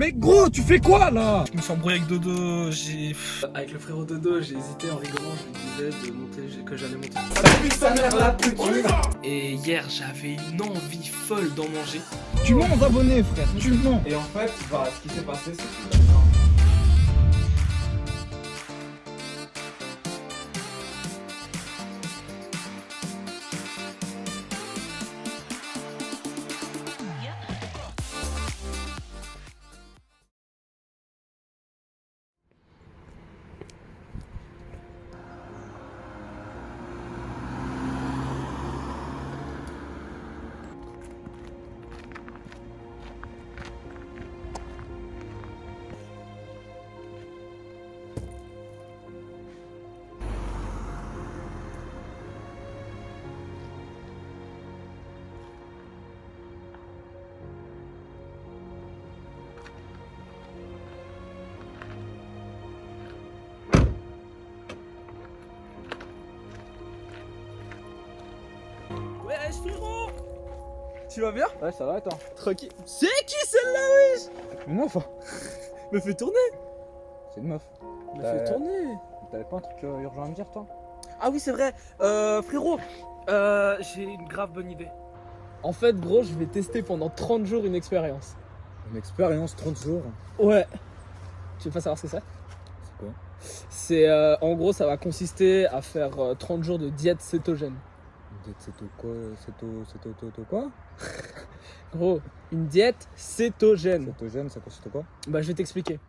Mais gros, tu fais quoi là? Je me suis embrouillé avec Dodo, avec le frérot Dodo, j'ai hésité en rigolant, je lui disais de monter, que j'allais monter. Salut sa mère la pute, on y va. Et hier, j'avais une envie folle d'en manger. Tu mens aux abonnés, frère, tu mens. Et en fait, bah, ce qui s'est passé, c'est que Wesh frérot, tu vas bien? ouais, ça va, attends. Tranquille. C'est qui celle-là, wesh? Une meuf, hein. Me fait tourner. C'est une meuf. Me fait tourner. T'avais pas un truc urgent à me dire, toi? Ah oui, c'est vrai. Frérot, j'ai une grave bonne idée. En fait, gros, je vais tester pendant 30 jours une expérience. Une expérience 30 jours. Ouais. Tu veux pas savoir ce que c'est? C'est quoi? C'est en gros, ça va consister à faire 30 jours de diète cétogène. C'est quoi? C'est quoi? Gros, une diète cétogène. Cétogène, ça consiste en quoi? Bah, je vais t'expliquer.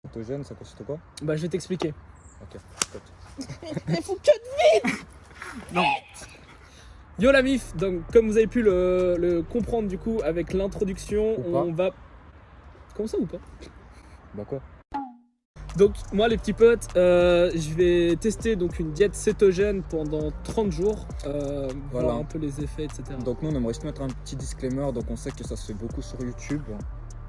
Cétogène, ça consiste en quoi? Bah, je vais t'expliquer. Ok, stop. Il faut que vite. Non. Yo la mif, donc comme vous avez pu le comprendre du coup avec l'introduction, Ou pas. on va... Comment ça ou pas? Bah quoi? Donc moi les petits potes, je vais tester donc une diète cétogène pendant 30 jours, Voilà. voir un peu les effets, etc. Donc nous, on aimerait juste mettre un petit disclaimer, donc on sait que ça se fait beaucoup sur YouTube.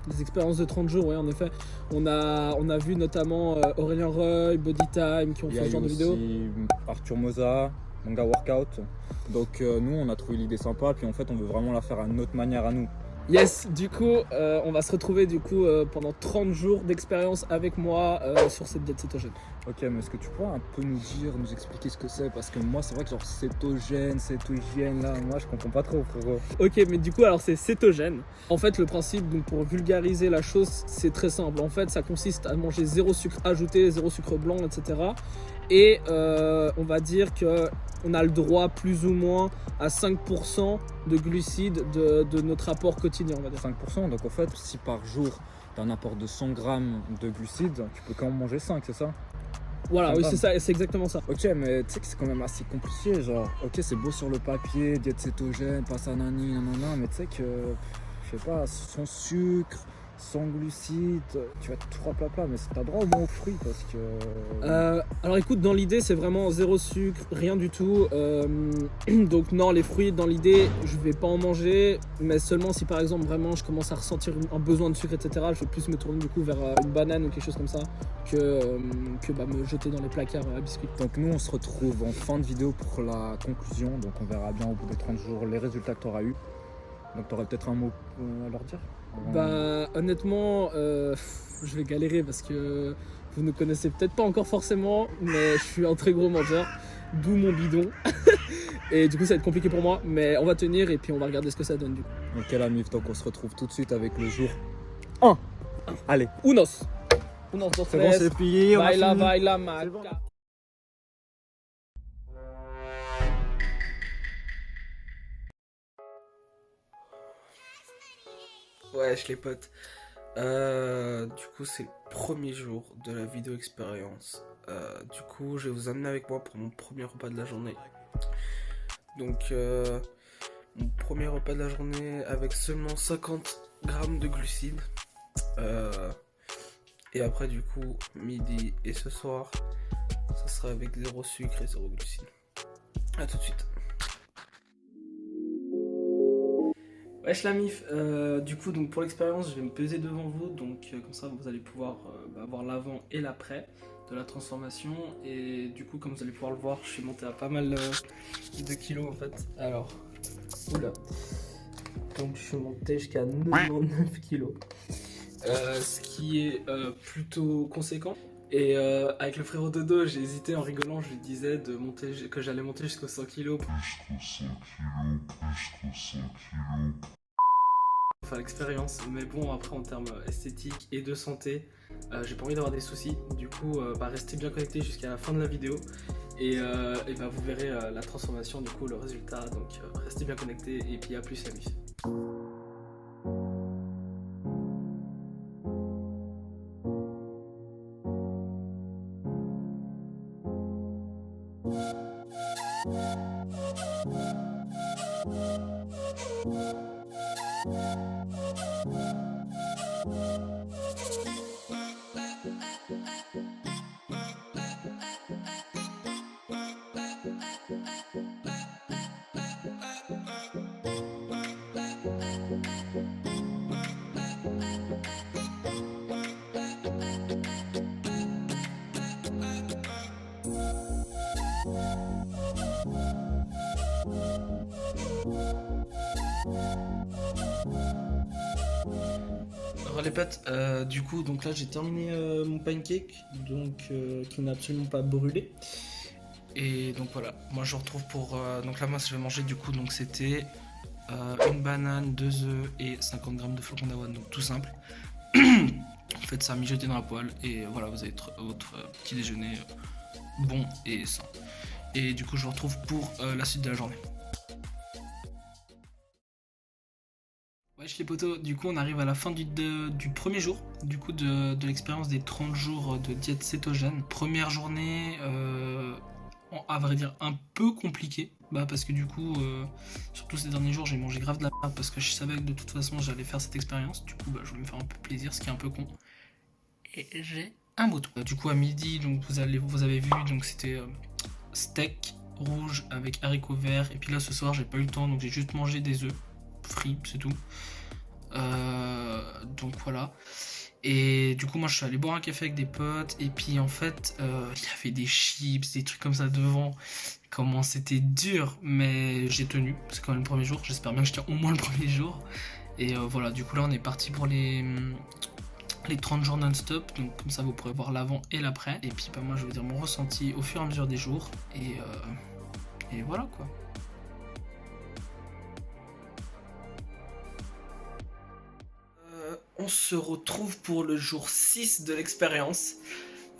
Les expériences de 30 jours, oui en effet. On a vu notamment Aurélien Reuil, Bodytime qui ont Il y fait a ce eu genre de vidéos. aussi Arthur Moza, Manga Workout. Donc nous, on a trouvé l'idée sympa, puis en fait, on veut vraiment la faire à notre manière à nous. Yes, du coup, on va se retrouver du coup pendant 30 jours d'expérience avec moi sur cette diète cétogène. Ok, mais est-ce que tu pourrais un peu nous dire, nous expliquer ce que c'est? Parce que moi, c'est vrai que genre cétogène, cétogène, là, moi, je comprends pas trop, frérot. Ok, mais du coup, alors c'est cétogène. En fait, le principe, donc pour vulgariser la chose, c'est très simple. En fait, ça consiste à manger zéro sucre ajouté, zéro sucre blanc, etc. Et on va dire que on a le droit plus ou moins à 5% de glucides de notre apport quotidien, on va dire. 5%, donc en fait, si par jour, t'as un apport de 100 grammes de glucides, tu peux quand même manger 5, c'est ça? Voilà, 100 oui, grammes. c'est ça, c'est exactement ça. Ok, mais tu sais que c'est quand même assez compliqué, genre, ok, c'est beau sur le papier, diète cétogène, pas ça, nani, nanana, mais tu sais que, je sais pas, sans sucre, sans glucides, tu vas être trois plats, mais t'as droit au moins aux fruits parce que. Alors écoute, dans l'idée, c'est vraiment zéro sucre, rien du tout. Donc non, les fruits, dans l'idée, je vais pas en manger, mais seulement si par exemple vraiment je commence à ressentir un besoin de sucre, etc. Je vais plus me tourner du coup vers une banane ou quelque chose comme ça que bah, me jeter dans les placards à biscuits. Donc nous, on se retrouve en fin de vidéo pour la conclusion, donc on verra bien au bout de 30 jours les résultats que tu auras eu. Donc tu aurais peut-être un mot à leur dire? Bah honnêtement, je vais galérer parce que vous ne connaissez peut-être pas encore forcément, mais je suis un très gros mangeur, d'où mon bidon. Et du coup ça va être compliqué pour moi, mais on va tenir et puis on va regarder ce que ça donne du coup. Ok la mif, donc on se retrouve tout de suite avec le jour 1. Allez, Unos. Unos, dos, c'est bon, tres. c'est plié, on a Baila, fini. baila, maca. Wesh les potes. Du coup, c'est le premier jour de la vidéo expérience. Du coup, je vais vous amener avec moi pour mon premier repas de la journée. Donc, mon premier repas de la journée avec seulement 50 grammes de glucides. Et après, du coup, midi et ce soir, ça sera avec zéro sucre et zéro glucides. A tout de suite. Wesh la mif, du coup donc pour l'expérience je vais me peser devant vous, donc comme ça vous allez pouvoir voir l'avant et l'après. de la transformation. Et du coup, comme vous allez pouvoir le voir, je suis monté à pas mal de kilos en fait. Alors, oula. Donc je suis monté jusqu'à 99 kilos. Ce qui est plutôt conséquent. Et avec le frérot Dodo, j'ai hésité en rigolant, je lui disais que j'allais monter jusqu'aux 100 kilos. Faire l'expérience, mais bon, après en termes esthétiques et de santé, j'ai pas envie d'avoir des soucis. Du coup, restez bien connectés jusqu'à la fin de la vidéo et vous verrez la transformation, du coup, le résultat. Donc restez bien connectés et puis à plus, amis. Alors les potes, du coup, donc là j'ai terminé mon pancake, donc qui n'a absolument pas brûlé. Et donc voilà, moi je retrouve pour donc là moi je vais manger du coup, donc c'était une banane, 2 œufs et 50 grammes de flocons d'avoine, donc tout simple. Faites ça mijoter dans la poêle et voilà, vous avez votre petit déjeuner bon et sain. Et du coup je vous retrouve pour la suite de la journée. Wesh les potos, du coup on arrive à la fin du premier jour du coup de l'expérience des 30 jours de diète cétogène. Première journée, à vrai dire un peu compliquée, parce que du coup, surtout ces derniers jours j'ai mangé grave de la merde parce que je savais que de toute façon j'allais faire cette expérience. Du coup je voulais me faire un peu plaisir, ce qui est un peu con. Et j'ai un bouton. Du coup à midi, donc vous avez vu, donc c'était steak rouge avec haricots verts. Et puis là ce soir j'ai pas eu le temps, donc j'ai juste mangé des œufs frits, c'est tout. Donc voilà. Et du coup moi je suis allé boire un café avec des potes. Et puis en fait il y avait des chips, des trucs comme ça devant. Comment c'était dur, mais j'ai tenu. C'est quand même le premier jour, j'espère bien que je tiens au moins le premier jour. Et voilà, du coup là on est parti pour les 30 jours non-stop. Donc comme ça vous pourrez voir l'avant et l'après. Et puis moi je vais dire mon ressenti au fur et à mesure des jours. Et voilà quoi. On se retrouve pour le jour 6 de l'expérience.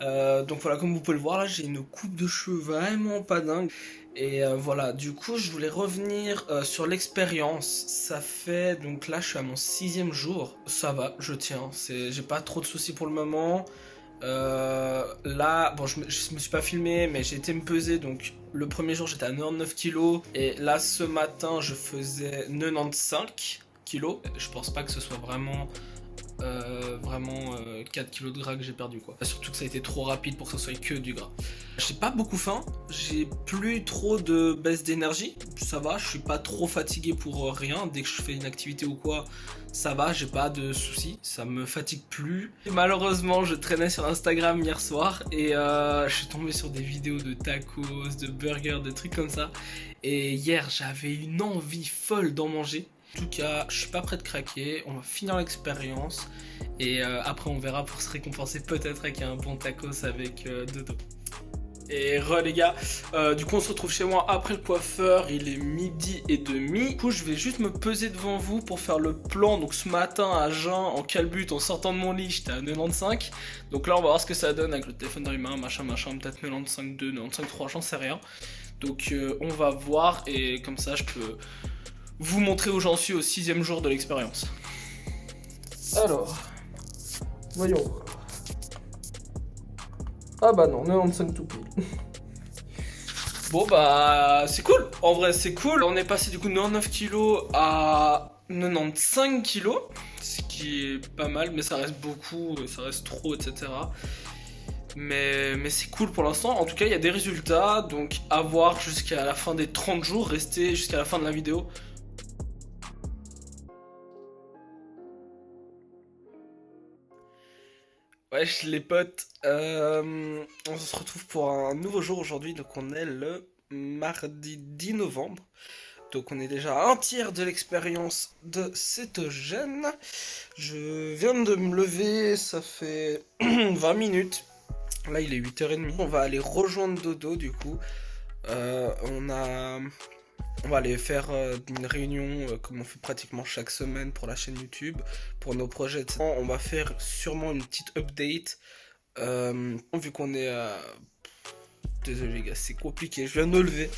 Donc voilà, comme vous pouvez le voir là, j'ai une coupe de cheveux vraiment pas dingue. Et voilà, du coup je voulais revenir sur l'expérience. Ça fait, donc là je suis à mon 6e jour. Ça va, je tiens, j'ai pas trop de soucis pour le moment. Là, bon je me suis pas filmé, mais j'ai été me peser. Donc le premier jour j'étais à 99 kg. Et là ce matin je faisais 95 kg. Je pense pas que ce soit vraiment 4 kg de gras que j'ai perdu quoi. Surtout que ça a été trop rapide pour que ce soit que du gras. J'ai pas beaucoup faim, j'ai plus trop de baisse d'énergie, ça va, je suis pas trop fatigué pour rien. Dès que je fais une activité ou quoi, ça va, j'ai pas de soucis, ça me fatigue plus. Et malheureusement je traînais sur Instagram hier soir et je suis tombé sur des vidéos de tacos, de burgers, de trucs comme ça. Et hier j'avais une envie folle d'en manger. En tout cas, je suis pas prêt de craquer, on va finir l'expérience et après on verra pour se récompenser peut-être avec un bon tacos avec Dodo. Et les gars, du coup on se retrouve chez moi après le coiffeur, il est 12h30. Du coup je vais juste me peser devant vous pour faire le plan. Donc ce matin à jeun, en calbut, en sortant de mon lit, j'étais à 95. Donc là on va voir ce que ça donne avec le téléphone dans les mains, machin, peut-être 95,2, 95,3, j'en sais rien. Donc on va voir et comme ça je peux vous montrer où j'en suis au 6e jour de l'expérience. Alors, voyons voir. Ah bah non, 95 tout pile. Bon c'est cool, en vrai c'est cool. On est passé du coup de 99 kg à 95 kg, ce qui est pas mal, mais ça reste beaucoup, ça reste trop, etc. Mais c'est cool pour l'instant, en tout cas il y a des résultats, donc à voir jusqu'à la fin des 30 jours, restez jusqu'à la fin de la vidéo. Ouais Wesh les potes, on se retrouve pour un nouveau jour aujourd'hui, donc on est le mardi 10 novembre. Donc on est déjà à un tiers de l'expérience de cétogène. Je viens de me lever, ça fait 20 minutes. Là il est 8h30, on va aller rejoindre Dodo du coup. On va aller faire une réunion comme on fait pratiquement chaque semaine pour la chaîne YouTube, pour nos projets, etc. On va faire sûrement une petite update, vu qu'on est à... Désolé les gars, c'est compliqué, je viens de me lever.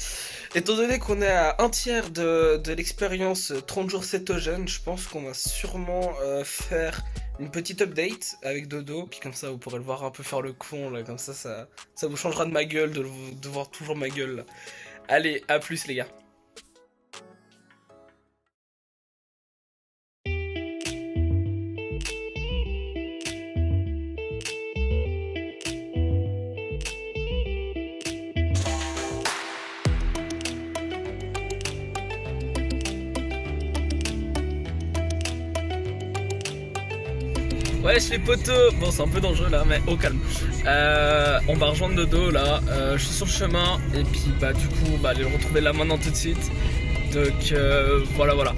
Étant donné qu'on est à un tiers de l'expérience 30 jours cétogène, je pense qu'on va sûrement faire une petite update avec Dodo. Puis comme ça vous pourrez le voir un peu faire le con là, comme ça vous changera de ma gueule, de voir toujours ma gueule là. Allez, à plus les gars. Wesh les potos, bon c'est un peu dangereux là mais au calme. On va rejoindre Dodo là, je suis sur le chemin et puis bah du coup on va aller le retrouver là maintenant tout de suite. Donc voilà.